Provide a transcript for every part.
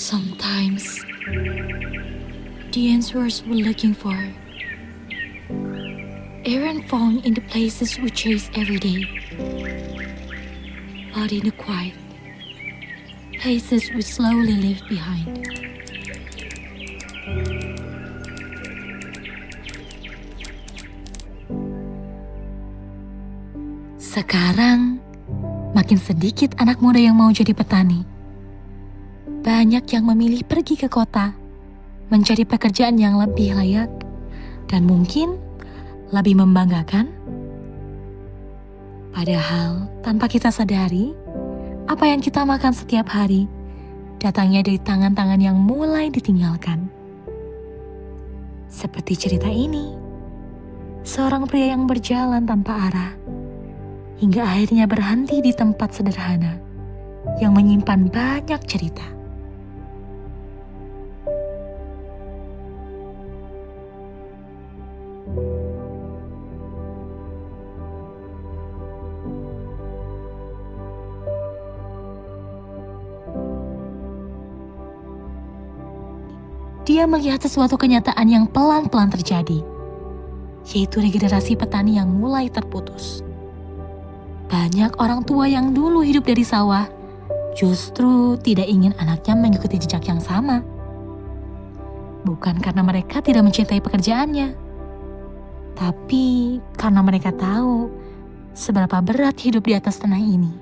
Sometimes, the answers we're looking for aren't found in the places we chase every day, but in the quiet places we slowly leave behind. Sekarang, makin sedikit anak muda yang mau jadi petani. Banyak yang memilih pergi ke kota, mencari pekerjaan yang lebih layak, dan mungkin lebih membanggakan. Padahal, tanpa kita sadari, apa yang kita makan setiap hari datangnya dari tangan-tangan yang mulai ditinggalkan. Seperti cerita ini, seorang pria yang berjalan tanpa arah, hingga akhirnya berhenti di tempat sederhana yang menyimpan banyak cerita. Dia melihat sesuatu kenyataan yang pelan-pelan terjadi, yaitu regenerasi petani yang mulai terputus. Banyak orang tua yang dulu hidup dari sawah justru tidak ingin anaknya mengikuti jejak yang sama. Bukan karena mereka tidak mencintai pekerjaannya, tapi karena mereka tahu seberapa berat hidup di atas tanah ini.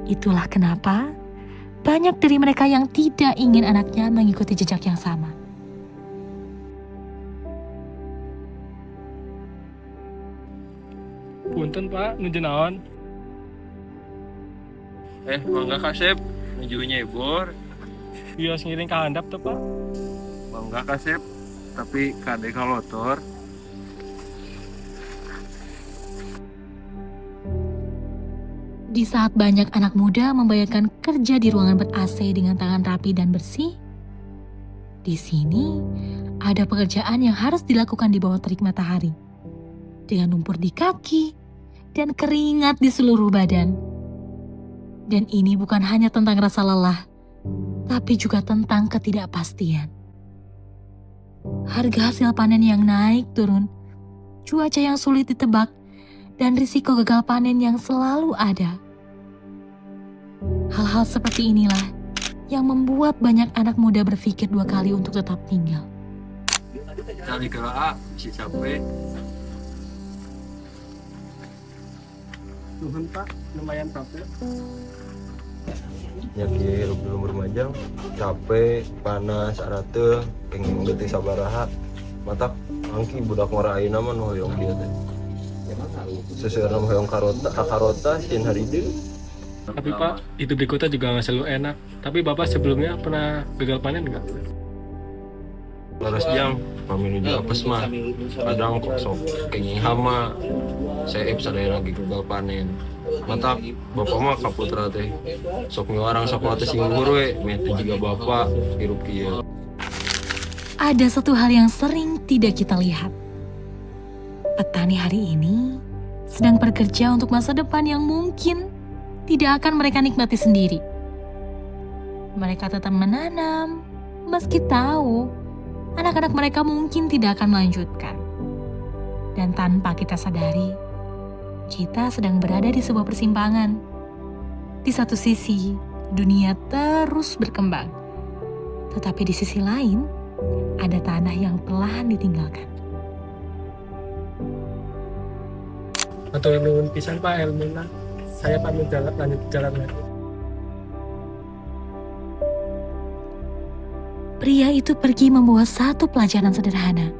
Itulah kenapa banyak dari mereka yang tidak ingin anaknya mengikuti jejak yang sama. Punten Pak, nuju naon? Mangga Kasep, nujunya Ibor. Bios ngiring ka handap tuh Pak. Mangga Kasep, tapi kade kalotor. Di saat banyak anak muda membayangkan kerja di ruangan ber-AC dengan tangan rapi dan bersih, di sini ada pekerjaan yang harus dilakukan di bawah terik matahari, dengan lumpur di kaki dan keringat di seluruh badan. Dan ini bukan hanya tentang rasa lelah, tapi juga tentang ketidakpastian. Harga hasil panen yang naik turun, cuaca yang sulit ditebak, dan risiko gagal panen yang selalu ada. Hal-hal seperti inilah yang membuat banyak anak muda berpikir dua kali untuk tetap tinggal. Cari gerak, si capek. Nuhun Pak, lumayan capek. Nyaki belum bermajang, capek, panas, arate, pengen detik sabaraha, matak angki budak ngorain nama nu hoyong dia teh. Sesuai nama hoyong karota, sin hari itu. Tapi Pak, hidup di kota juga nggak selalu enak. Tapi Bapak sebelumnya pernah gagal panen nggak? Laras jam, kami nuju apes mah, kadang kok sok kenging hama, saya sadaya lagi gagal panen. Matak bapak mah kaputra teh, sok ngewarang sakuatnya singgur we, mete juga bapak hirup kieu. Ada satu hal yang sering tidak kita lihat. Petani hari ini sedang bekerja untuk masa depan yang mungkin tidak akan mereka nikmati sendiri. Mereka tetap menanam, meski tahu anak-anak mereka mungkin tidak akan melanjutkan. Dan tanpa kita sadari, kita sedang berada di sebuah persimpangan. Di satu sisi, dunia terus berkembang. Tetapi di sisi lain, ada tanah yang perlahan ditinggalkan. Atau nuhun pisan Pak ilmunya. Saya pamit lanjut jalan lagi. Pria itu pergi membawa satu pelajaran sederhana,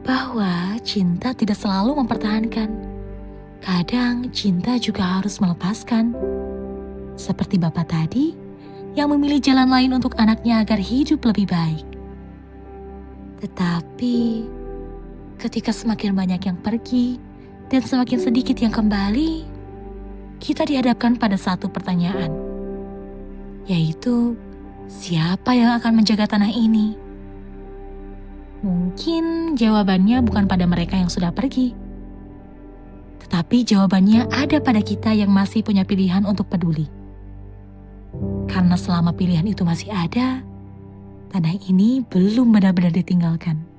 bahwa cinta tidak selalu mempertahankan. Kadang cinta juga harus melepaskan. Seperti bapak tadi yang memilih jalan lain untuk anaknya agar hidup lebih baik. Tetapi ketika semakin banyak yang pergi dan semakin sedikit yang kembali, kita dihadapkan pada satu pertanyaan, yaitu siapa yang akan menjaga tanah ini? Mungkin jawabannya bukan pada mereka yang sudah pergi, tetapi jawabannya ada pada kita yang masih punya pilihan untuk peduli. Karena selama pilihan itu masih ada, tanah ini belum benar-benar ditinggalkan.